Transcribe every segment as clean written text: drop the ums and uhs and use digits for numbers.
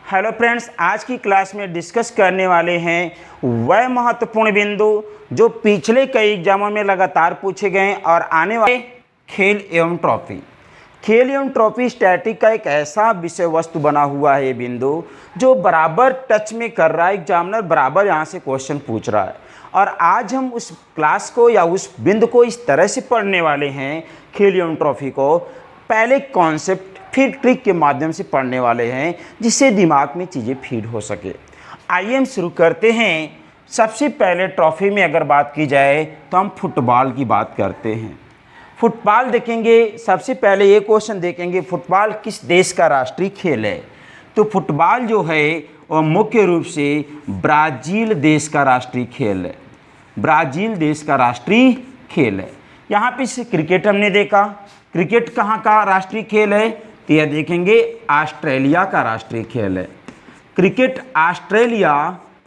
Hello friends, आज की class में डिस्कस करने वाले हैं वह महत्वपूर्ण बिंदु जो पिछले कई एग्जामों में लगातार पूछे गए और आने वाले खेल एवं ट्रॉफी। खेल एवं ट्रॉफी स्टैटिक का एक ऐसा विषय वस्तु बना हुआ है, ये बिंदु जो बराबर टच में कर रहा है, एग्जामिनर बराबर यहाँ से क्वेश्चन पूछ रहा है। और आज हम उस क्लास को या उस बिंदु को इस तरह से पढ़ने वाले हैं, खेल एवं ट्रॉफी को पहले कॉन्सेप्ट फिर ट्रिक के माध्यम से पढ़ने वाले हैं, जिससे दिमाग में चीज़ें फीड हो सके। आइए हम शुरू करते हैं। सबसे पहले ट्रॉफी में अगर बात की जाए तो हम फुटबॉल की बात करते हैं। फुटबॉल देखेंगे, सबसे पहले ये क्वेश्चन देखेंगे, फुटबॉल किस देश का राष्ट्रीय खेल है। तो फुटबॉल जो है वह मुख्य रूप से ब्राज़ील देश का राष्ट्रीय खेल है। ब्राज़ील देश का राष्ट्रीय खेल है। यहाँ पे से क्रिकेट हमने देखा, क्रिकेट कहाँ का राष्ट्रीय खेल है, तो यह देखेंगे ऑस्ट्रेलिया का राष्ट्रीय खेल है। क्रिकेट ऑस्ट्रेलिया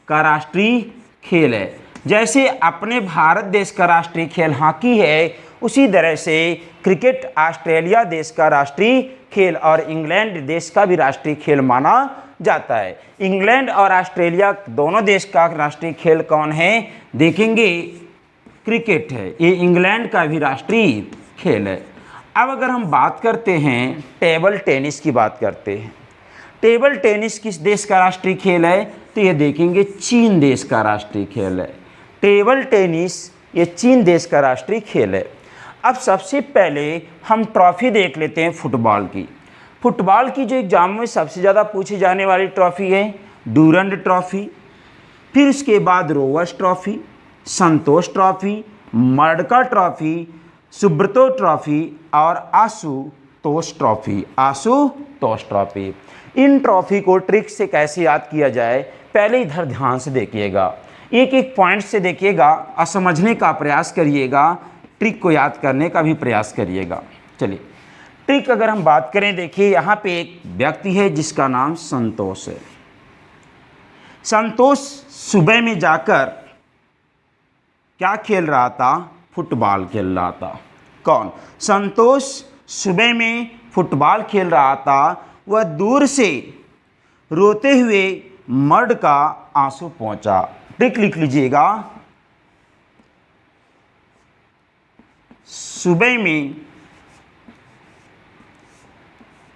का राष्ट्रीय खेल है। जैसे अपने भारत देश का राष्ट्रीय खेल हॉकी है, उसी तरह से क्रिकेट ऑस्ट्रेलिया देश का राष्ट्रीय खेल और इंग्लैंड देश का भी राष्ट्रीय खेल माना जाता है। इंग्लैंड और ऑस्ट्रेलिया दोनों देश का राष्ट्रीय खेल कौन है, देखेंगे क्रिकेट है। ये इंग्लैंड का भी राष्ट्रीय खेल है। अब अगर हम बात करते हैं टेबल टेनिस की बात करते हैं। टेबल टेनिस किस देश का राष्ट्रीय खेल है, तो ये देखेंगे चीन देश का राष्ट्रीय खेल है। टेबल टेनिस ये चीन देश का राष्ट्रीय खेल है। अब सबसे पहले हम ट्रॉफी देख लेते हैं फुटबॉल की। फुटबॉल की जो एग्जाम में सबसे ज़्यादा पूछी जाने वाली ट्रॉफी है डूरंड ट्रॉफी, फिर उसके बाद रोवर्स ट्रॉफी, संतोष ट्रॉफी, मर्डका ट्रॉफी, सुब्रतो ट्रॉफी और आशुतोष ट्रॉफी। आशुतोष ट्रॉफी। इन ट्रॉफी को ट्रिक से कैसे याद किया जाए, पहले इधर ध्यान से देखिएगा, एक एक पॉइंट से देखिएगा और समझने का प्रयास करिएगा, ट्रिक को याद करने का भी प्रयास करिएगा। चलिए ट्रिक अगर हम बात करें, देखिए यहाँ पे एक व्यक्ति है जिसका नाम संतोष है। संतोष सुबह में जाकर क्या खेल रहा था, फुटबॉल खेल रहा था। कौन? संतोष सुबह में फुटबॉल खेल रहा था। वह दूर से रोते हुए मर्द का आंसू पहुंचा। ट्रिक लिख लीजिएगा, सुबह में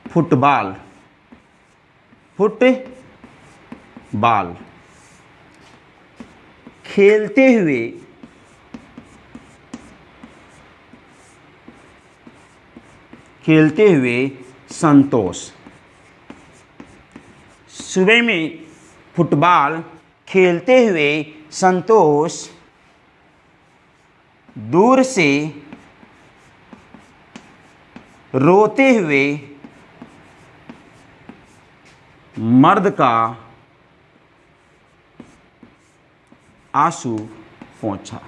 फुटबॉल खेलते हुए संतोष। सुबह में फुटबॉल खेलते हुए संतोष दूर से रोते हुए मर्द का आंसू पहुंचा।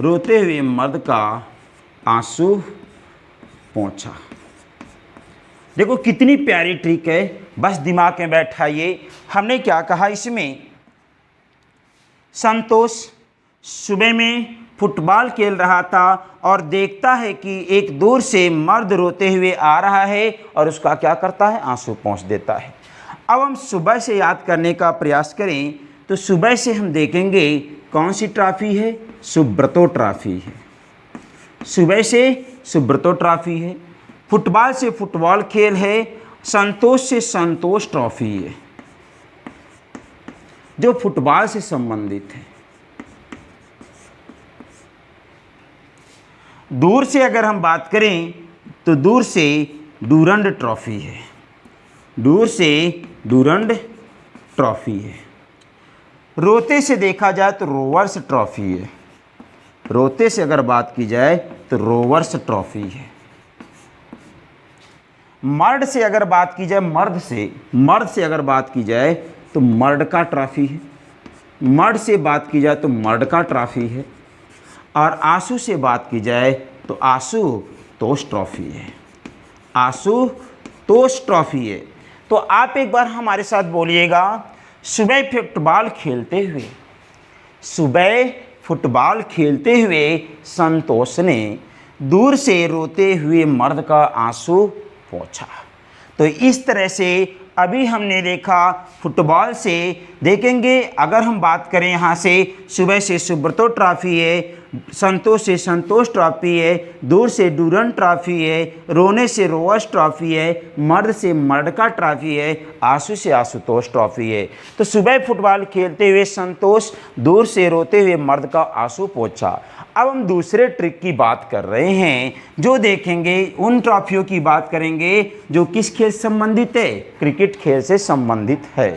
रोते हुए मर्द का आंसू पहुंचा। देखो कितनी प्यारी ट्रिक है, बस दिमाग में बैठाइए। हमने क्या कहा इसमें, संतोष सुबह में फुटबॉल खेल रहा था और देखता है कि एक दूर से मर्द रोते हुए आ रहा है और उसका क्या करता है, आंसू पहुंच देता है। अब हम सुबह से याद करने का प्रयास करें तो सुबह से हम देखेंगे कौन सी ट्रॉफी है, सुब्रतो ट्रॉफी है। सुबह से सुब्रतो ट्रॉफी है। फुटबॉल से फुटबॉल खेल है। संतोष से संतोष ट्रॉफी है जो फुटबॉल से संबंधित है। दूर से अगर हम बात करें तो दूर से डूरंड ट्रॉफी है। दूर से डूरंड ट्रॉफी है। रोते से देखा जाए तो रोवर्स ट्रॉफी है। रोते से अगर बात की जाए तो रोवर्स ट्रॉफी है। मर्द से अगर बात की जाए, मर्द से अगर बात की जाए तो मर्डका ट्रॉफी है। मर्द से बात की जाए तो मर्डका ट्रॉफी है। और आंसू से बात की जाए तो आशुतोष ट्रॉफी है। आशुतोष ट्रॉफी है। तो आप एक बार हमारे साथ बोलिएगा, सुबह फुटबॉल खेलते हुए संतोष ने दूर से रोते हुए मर्द का आंसू पहुंचा। तो इस तरह से अभी हमने देखा फुटबॉल से। देखेंगे अगर हम बात करें यहाँ से, सुबह से सुब्रतो ट्रॉफी है, संतोष से संतोष ट्रॉफी है, दूर से डूरन ट्रॉफी है, रोने से रोअस ट्रॉफी है, मर्द से मर्डका ट्रॉफी है, आंसू से आशुतोष ट्रॉफी है। तो सुबह फुटबॉल खेलते हुए संतोष, दूर से रोते हुए मर्द का आंसू पोंछा। अब हम दूसरे ट्रिक की बात कर रहे हैं, जो देखेंगे उन ट्रॉफियों की बात करेंगे जो किस खेल से संबंधित है, क्रिकेट खेल से संबंधित है।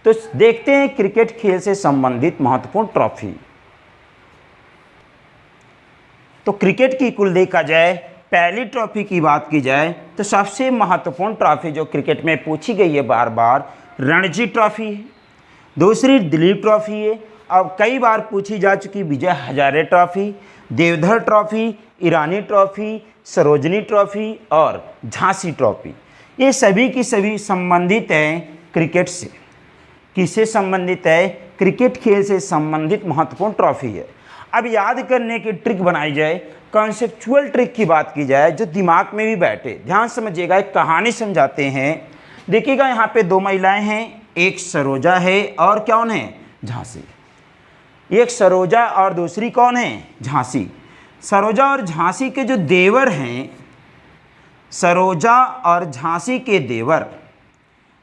तो देखते हैं क्रिकेट खेल से संबंधित महत्वपूर्ण ट्रॉफी। तो क्रिकेट की कुल देखा जाए, पहली ट्रॉफी की बात की जाए तो सबसे महत्वपूर्ण ट्रॉफी जो क्रिकेट में पूछी गई है बार बार, रणजी ट्रॉफी है। दूसरी दिलीप ट्रॉफी है, अब कई बार पूछी जा चुकी विजय हजारे ट्रॉफी, देवधर ट्रॉफी, ईरानी ट्रॉफी, सरोजनी ट्रॉफी और झांसी ट्रॉफी। ये सभी की सभी संबंधित हैं क्रिकेट से। किससे संबंधित है? क्रिकेट खेल से संबंधित महत्वपूर्ण ट्रॉफी है। अब याद करने की ट्रिक बनाई जाए, कॉन्सेप्चुअल ट्रिक की बात की जाए जो दिमाग में भी बैठे। ध्यान समझिएगा, एक कहानी समझाते हैं। देखिएगा यहाँ पे दो महिलाएं हैं, एक सरोजा है और कौन है? झांसी। एक सरोजा और दूसरी कौन है? झांसी। सरोजा और झांसी के जो देवर हैं, सरोजा और झांसी के देवर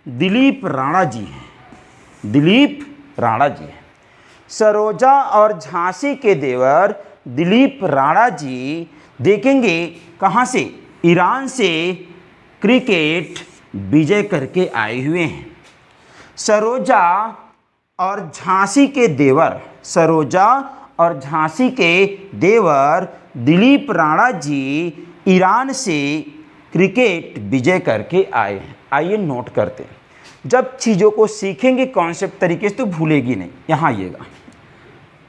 दिलीप राणा जी हैं। दिलीप राणा जी हैं। सरोजा और झांसी के देवर दिलीप राणा जी देखेंगे कहाँ से? ईरान से क्रिकेट विजय करके आए हुए हैं। सरोजा और झांसी के देवर, सरोजा और झांसी के देवर दिलीप राणा जी ईरान से क्रिकेट विजय करके आए हैं। आइए नोट करते हैं। जब चीज़ों को सीखेंगे कॉन्सेप्ट तरीके से तो भूलेगी नहीं। यहाँ आइएगा,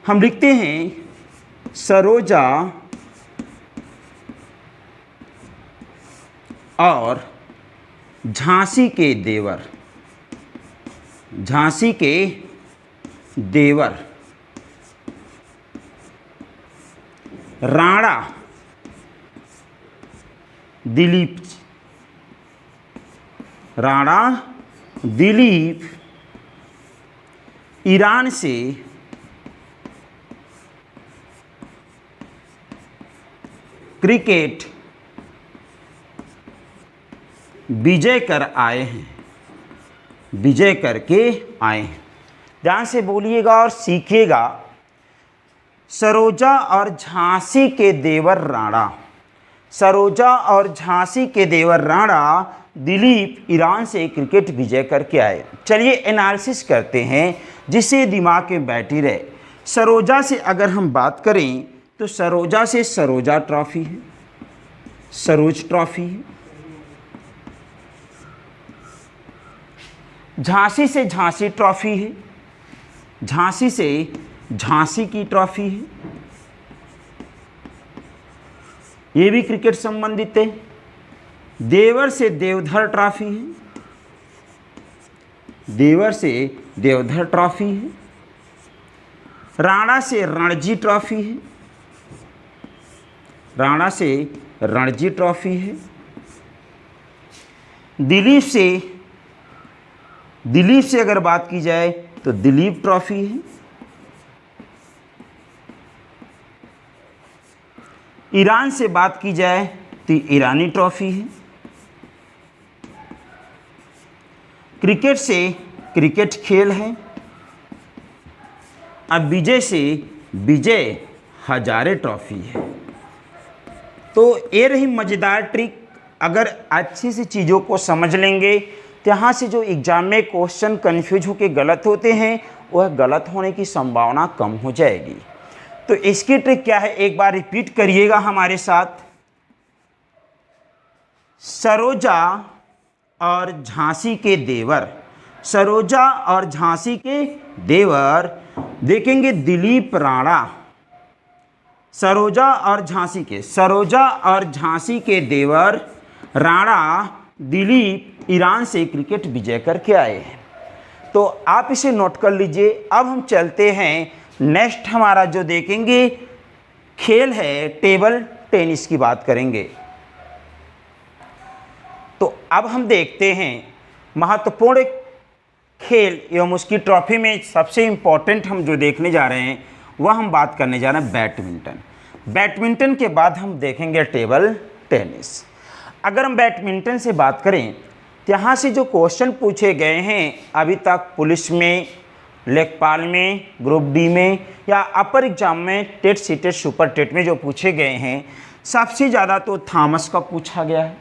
हम लिखते हैं सरोजा और झांसी के देवर, झांसी के देवर राणा दिलीप, राणा दिलीप ईरान से क्रिकेट विजय कर आए हैं, विजय करके आए हैं। ध्यान से बोलिएगा और सीखिएगा। सरोजा और झांसी के देवर राणा, सरोजा और झांसी के देवर राणा दिलीप ईरान से क्रिकेट विजय करके आए। चलिए एनालिसिस करते हैं जिससे दिमाग में बैठी रहे। सरोजा से अगर हम बात करें तो सरोजा से सरोजा ट्रॉफी है, सरोज ट्रॉफी है। झांसी से झांसी ट्रॉफी है, झांसी से झांसी की ट्रॉफी है। ये भी क्रिकेट संबंधित है। देवर से देवधर ट्रॉफी है, देवर से देवधर ट्रॉफी है। राणा से रणजी ट्रॉफी है, राणा से रणजी ट्रॉफी है। दिलीप से अगर बात की जाए तो दिलीप ट्रॉफी है। ईरान से बात की जाए तो ईरानी ट्रॉफी है। क्रिकेट से क्रिकेट खेल है। अब विजय से विजय हजारे ट्रॉफी है। तो ये रही मज़ेदार ट्रिक। अगर अच्छी सी चीज़ों को समझ लेंगे तो यहाँ से जो एग्ज़ाम में क्वेश्चन कन्फ्यूज होकर गलत होते हैं वह गलत होने की संभावना कम हो जाएगी। तो इसकी ट्रिक क्या है, एक बार रिपीट करिएगा हमारे साथ। सरोजा और झांसी के देवर, सरोजा और झांसी के देवर देखेंगे दिलीप राणा। सरोजा और झांसी के, सरोजा और झांसी के देवर राणा दिलीप ईरान से क्रिकेट विजय करके आए हैं। तो आप इसे नोट कर लीजिए। अब हम चलते हैं नेक्स्ट, हमारा जो देखेंगे खेल है टेबल टेनिस की बात करेंगे। तो अब हम देखते हैं महत्वपूर्ण खेल एवं उसकी ट्रॉफी में सबसे इम्पोर्टेंट हम जो देखने जा रहे हैं वह हम बात करने जा रहे हैं बैडमिंटन। बैडमिंटन के बाद हम देखेंगे टेबल टेनिस। अगर हम बैडमिंटन से बात करें तो यहाँ से जो क्वेश्चन पूछे गए हैं अभी तक पुलिस में, लेखपाल में, ग्रुप डी में या अपर एग्जाम में, टेट, सीटेट, सुपर टेट में जो पूछे गए हैं सबसे ज़्यादा तो थॉमस कप पूछा गया है।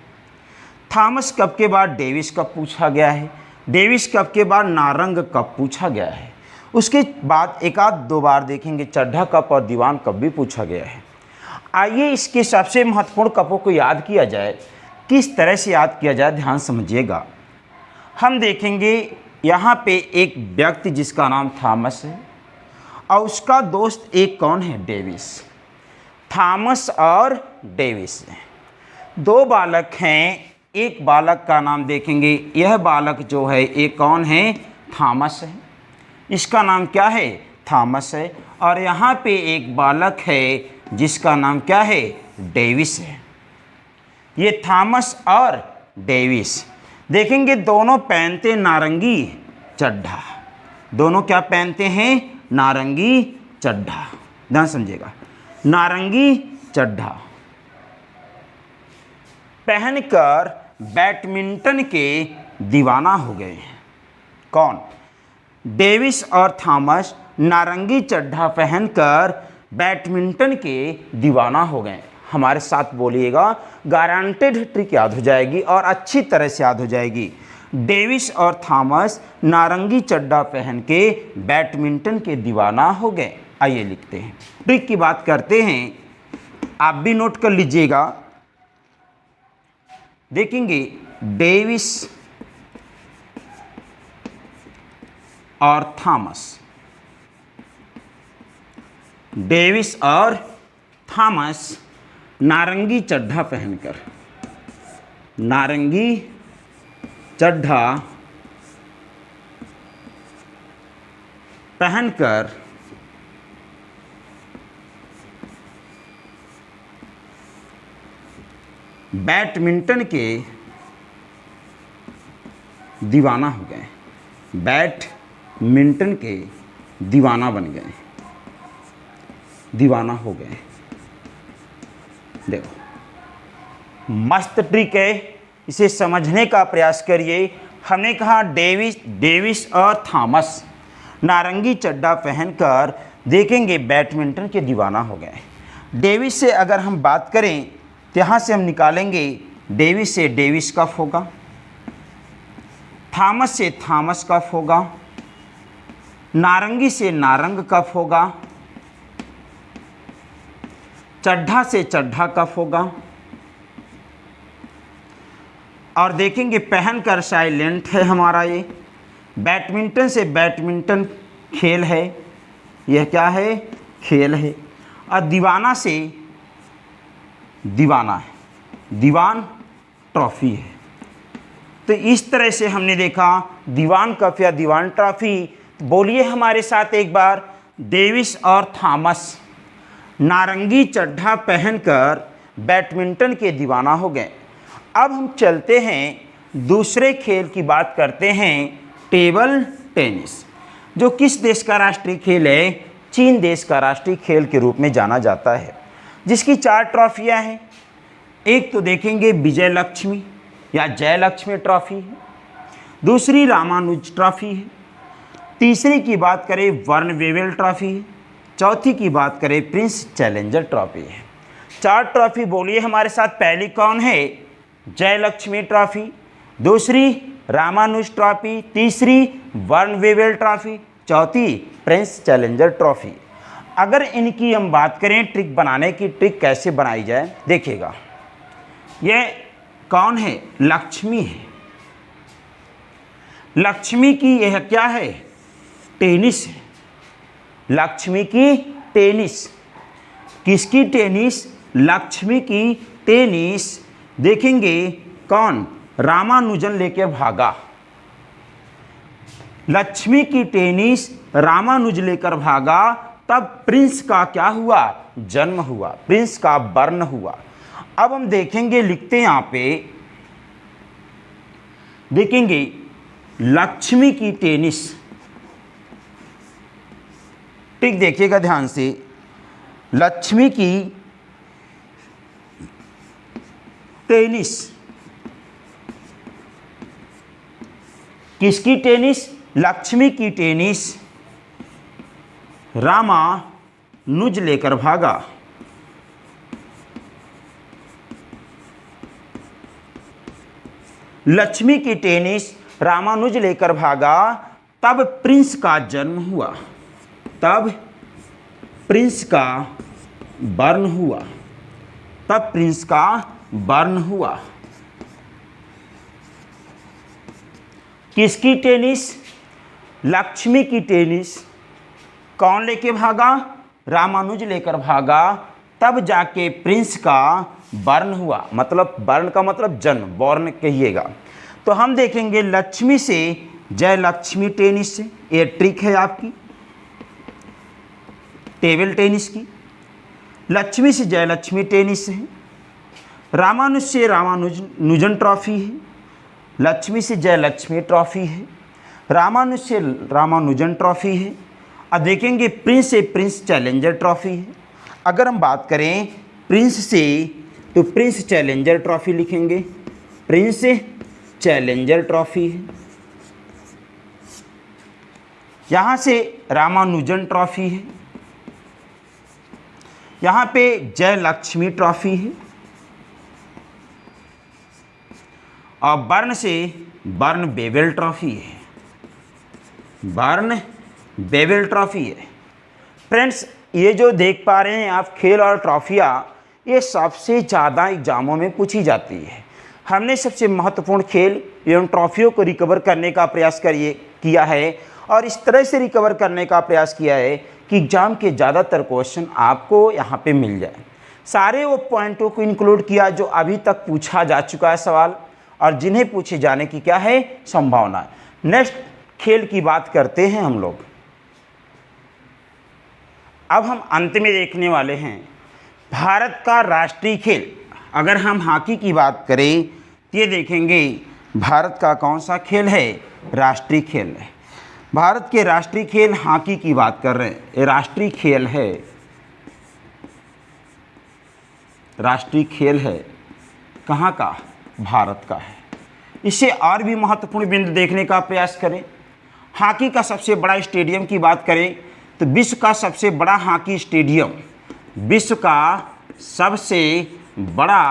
थॉमस कप के बाद डेविस कप पूछा गया है। डेविस कप के बाद नारंग कप पूछा गया है। उसके बाद एक आध दो बार देखेंगे चड्ढा कप और दीवान कप भी पूछा गया है। आइए इसके सबसे महत्वपूर्ण कपों को याद किया जाए। किस तरह से याद किया जाए ध्यान समझिएगा। हम देखेंगे यहाँ पे एक व्यक्ति जिसका नाम थॉमस है और उसका दोस्त एक कौन है, डेविस। थॉमस और डेविस दो बालक हैं। एक बालक का नाम देखेंगे, यह बालक जो है एक कौन है, थॉमस है। इसका नाम क्या है, थॉमस है। और यहाँ पे एक बालक है जिसका नाम क्या है, डेविस है। ये थॉमस और डेविस देखेंगे दोनों पहनते नारंगी चड्ढा। दोनों क्या पहनते हैं, नारंगी चड्ढा। ध्यान समझिएगा, नारंगी चड्ढा पहनकर बैडमिंटन के दीवाना हो गए हैं। कौन, डेविस और थॉमस नारंगी चड्ढा पहनकर बैडमिंटन के दीवाना हो गए। हमारे साथ बोलिएगा, गारंटेड ट्रिक याद हो जाएगी और अच्छी तरह से याद हो जाएगी। डेविस और थॉमस नारंगी चड्ढा पहन के बैडमिंटन के दीवाना हो गए। आइए लिखते हैं, ट्रिक की बात करते हैं, आप भी नोट कर लीजिएगा। देखेंगे डेविस और थॉमस, डेविस और थॉमस नारंगी चड्ढा पहनकर, नारंगी चड्ढा पहनकर बैडमिंटन के दीवाना हो गए। बैडमिंटन के दीवाना बन गए, दीवाना हो गए। देखो मस्त ट्रिक है, इसे समझने का प्रयास करिए। हमने कहा डेविस और थॉमस नारंगी चड्ढा पहनकर देखेंगे बैडमिंटन के दीवाना हो गए। डेविस से अगर हम बात करें तो यहाँ से हम निकालेंगे, डेविस से डेविस कप होगा, थॉमस से थॉमस कप होगा, नारंगी से नारंग कप होगा, चड्ढा से चड्ढा कप होगा। और देखेंगे पहनकर साइलेंट है हमारा ये। बैडमिंटन से बैडमिंटन खेल है, यह क्या है, खेल है। और दीवाना से दीवाना है, दीवान ट्रॉफी है। तो इस तरह से हमने देखा दीवान कप या दीवान ट्रॉफी। बोलिए हमारे साथ एक बार, डेविस और थॉमस नारंगी चड्ढा पहनकर बैडमिंटन के दीवाना हो गए। अब हम चलते हैं दूसरे खेल की बात करते हैं, टेबल टेनिस, जो किस देश का राष्ट्रीय खेल है, चीन देश का राष्ट्रीय खेल के रूप में जाना जाता है, जिसकी 4 ट्रॉफियां हैं। एक तो देखेंगे विजय लक्ष्मी या जयलक्ष्मी ट्रॉफी है, दूसरी रामानुज ट्रॉफी है, तीसरी की बात करें वर्ण वेवेल ट्रॉफी है, चौथी की बात करें प्रिंस चैलेंजर ट्रॉफी है। 4 ट्रॉफी बोलिए हमारे साथ। पहली कौन है, जयलक्ष्मी ट्रॉफी, दूसरी रामानुज ट्रॉफी, तीसरी वर्ण वेवेल ट्रॉफी, चौथी प्रिंस चैलेंजर ट्रॉफी। अगर इनकी हम बात करें ट्रिक बनाने की, ट्रिक कैसे बनाई जाए देखिएगा। यह कौन है, लक्ष्मी है। लक्ष्मी की यह क्या है, टेनिस है। लक्ष्मी की टेनिस, किसकी टेनिस, लक्ष्मी की टेनिस। देखेंगे कौन, रामानुजन लेके भागा। लक्ष्मी की टेनिस रामानुज लेकर भागा, तब प्रिंस का क्या हुआ, जन्म हुआ, प्रिंस का बर्न हुआ। अब हम देखेंगे, लिखते हैं यहाँ पे, देखेंगे लक्ष्मी की टेनिस। ठीक देखिएगा ध्यान से, लक्ष्मी की टेनिस। किसकी टेनिस? लक्ष्मी की टेनिस रामानुज लेकर भागा। लक्ष्मी की टेनिस रामानुज लेकर भागा, तब प्रिंस का जन्म हुआ। तब प्रिंस का बर्न हुआ। तब प्रिंस का बर्न हुआ। किसकी टेनिस? लक्ष्मी की टेनिस कौन लेके भागा? रामानुज लेकर भागा, तब जाके प्रिंस का बर्न हुआ। मतलब बर्न का मतलब जन्म, बॉर्न कहिएगा। तो हम देखेंगे लक्ष्मी से जय लक्ष्मी टेनिस से, ये ट्रिक है आपकी टेबल टेनिस की। लक्ष्मी से जय लक्ष्मी टेनिस है। रामानुज से रामानुजन ट्रॉफी है। लक्ष्मी से जय लक्ष्मी ट्रॉफी है। रामानुज से रामानुजन ट्रॉफी है। अब देखेंगे प्रिंस से प्रिंस चैलेंजर ट्रॉफी है। अगर हम बात करें प्रिंस से तो प्रिंस चैलेंजर ट्रॉफी लिखेंगे। प्रिंस चैलेंजर ट्रॉफी है। यहाँ से रामानुजन ट्रॉफी है। यहाँ पे जय लक्ष्मी ट्रॉफी है। और बर्न से बर्न बेबल ट्रॉफी है। बर्न बेबल ट्रॉफी है। फ्रेंड्स, ये जो देख पा रहे हैं आप खेल और ट्रॉफियाँ, ये सबसे ज़्यादा एग्जामों में पूछी जाती है। हमने सबसे महत्वपूर्ण खेल एवं ट्रॉफियों को रिकवर करने का प्रयास किया है और इस तरह से रिकवर करने का प्रयास किया है कि एग्जाम के ज़्यादातर क्वेश्चन आपको यहाँ पे मिल जाए। सारे वो पॉइंटों को इंक्लूड किया जो अभी तक पूछा जा चुका है सवाल और जिन्हें पूछे जाने की क्या है संभावना। नेक्स्ट खेल की बात करते हैं हम लोग। अब हम अंत में देखने वाले हैं भारत का राष्ट्रीय खेल। अगर हम हॉकी की बात करें तो ये देखेंगे भारत का कौन सा खेल है? राष्ट्रीय खेल है। भारत के राष्ट्रीय खेल हॉकी की बात कर रहे हैं। ये राष्ट्रीय खेल है। राष्ट्रीय खेल है कहाँ का? भारत का है। इससे और भी महत्वपूर्ण बिंदु देखने का प्रयास करें। हॉकी का सबसे बड़ा स्टेडियम की बात करें तो विश्व का सबसे बड़ा हॉकी स्टेडियम, विश्व का सबसे बड़ा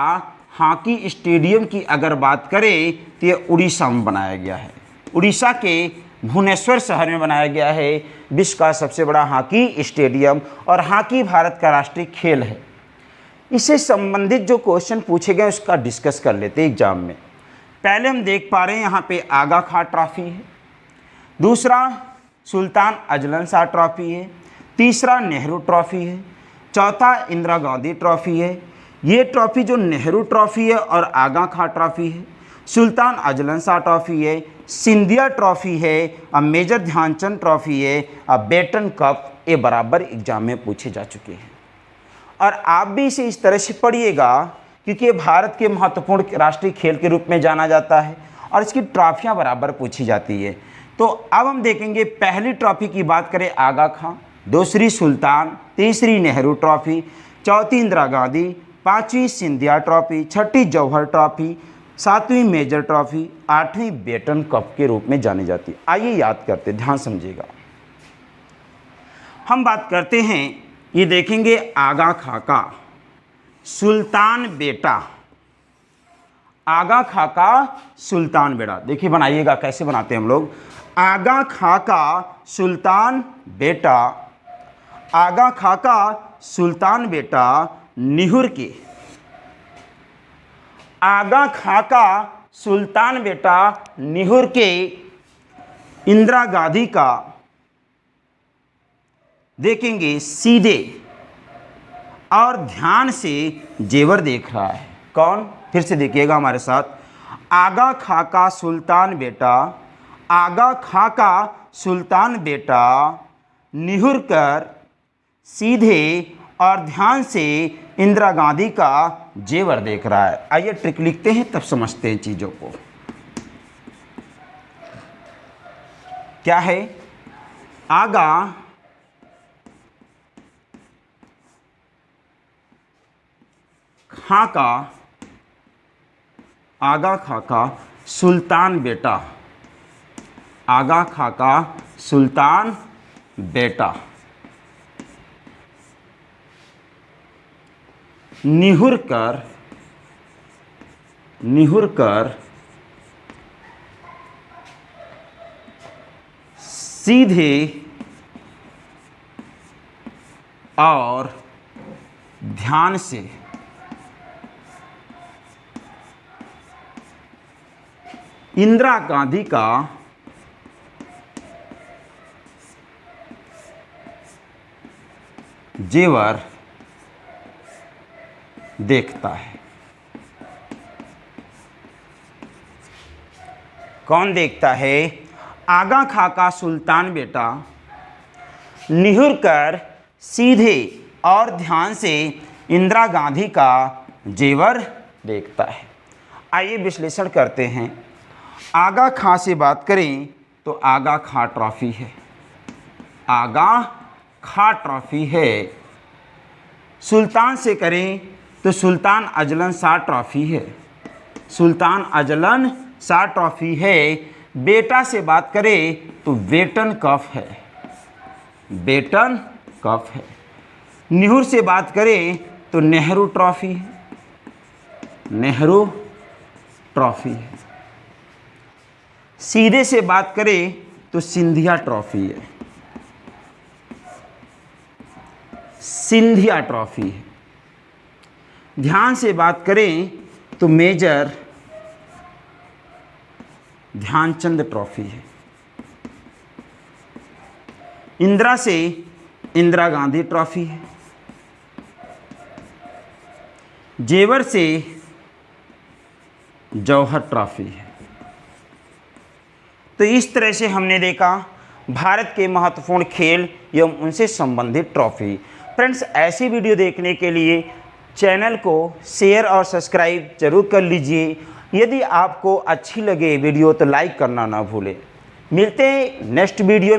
हॉकी स्टेडियम की अगर बात करें तो ये उड़ीसा में बनाया गया है। उड़ीसा के भुवनेश्वर शहर में बनाया गया है विश्व का सबसे बड़ा हॉकी स्टेडियम। और हॉकी भारत का राष्ट्रीय खेल है। इससे संबंधित जो क्वेश्चन पूछे गए उसका डिस्कस कर लेते हैं एग्जाम में। पहले हम देख पा रहे हैं यहाँ पे आगा खां ट्रॉफी है। दूसरा सुल्तान अजलन शाह ट्रॉफी है। तीसरा नेहरू ट्रॉफी है। चौथा इंदिरा गांधी ट्रॉफी है। ये ट्रॉफी जो नेहरू ट्रॉफी है और आगा खां ट्रॉफी है, सुल्तान अजलन शाह ट्रॉफी है, सिंधिया ट्रॉफी है और मेजर ध्यानचंद ट्रॉफी है और बेटन कप, ये बराबर एग्जाम में पूछे जा चुके हैं। और आप भी इसे इस तरह से पढ़िएगा क्योंकि ये भारत के महत्वपूर्ण राष्ट्रीय खेल के रूप में जाना जाता है और इसकी ट्रॉफियाँ बराबर पूछी जाती है। तो अब हम देखेंगे पहली ट्रॉफी की बात करें आगा खां, दूसरी सुल्तान, तीसरी नेहरू ट्रॉफी, चौथी इंदिरा गांधी, पांचवी सिंधिया ट्रॉफी, छठी जवाहर ट्रॉफी, सातवीं मेजर ट्रॉफी, आठवीं बेटन कप के रूप में जानी जाती है। आइए याद करते, ध्यान समझिएगा। हम बात करते हैं, ये देखेंगे आगा खां का सुल्तान बेटा, आगा खां का सुल्तान बेटा। देखिए बनाइएगा कैसे बनाते हैं हम लोग। आगा खां का सुल्तान बेटा, आगा खां का सुल्तान बेटा निहुर के, आगा खां का सुल्तान बेटा निहुर के इंदिरा गांधी का देखेंगे सीधे और ध्यान से जेवर देख रहा है। कौन? फिर से देखिएगा हमारे साथ। आगा खां का सुल्तान बेटा, आगा खां का सुल्तान बेटा निहुर कर सीधे और ध्यान से इंदिरा गांधी का जेवर देख रहा है। आइए ट्रिक लिखते हैं तब समझते हैं चीज़ों को। क्या है? आगा खाका, आगा खाका सुल्तान बेटा, आगा खाका सुल्तान बेटा। निहुर कर, निहुर कर सीधे और ध्यान से, इंदिरा गांधी का जेवर देखता है। कौन देखता है? आगा खाका सुल्तान बेटा निहुर कर सीधे और ध्यान से इंदिरा गांधी का जेवर देखता है। आइए विश्लेषण करते हैं। आगा खां से बात करें तो आगा खां ट्रॉफी है, आगा खां ट्रॉफी है। सुल्तान से करें तो सुल्तान अजलन शाह ट्रॉफी है, सुल्तान अजलन शाह ट्रॉफी है। बेटा से बात करें तो बेटन कप है, बेटन कप है। निहुर से बात करें तो नेहरू ट्रॉफी है, नेहरू ट्रॉफी है। सीधे से बात करें तो सिंधिया ट्रॉफी है, सिंधिया ट्रॉफी है। ध्यान से बात करें तो मेजर ध्यानचंद ट्रॉफी है। इंदिरा से इंदिरा गांधी ट्रॉफी है। जेवर से जौहर ट्रॉफी है। तो इस तरह से हमने देखा भारत के महत्वपूर्ण खेल एवं उनसे संबंधित ट्रॉफी। फ्रेंड्स, ऐसी वीडियो देखने के लिए चैनल को शेयर और सब्सक्राइब जरूर कर लीजिए। यदि आपको अच्छी लगे वीडियो तो लाइक करना ना भूलें। मिलते हैं नेक्स्ट वीडियो में।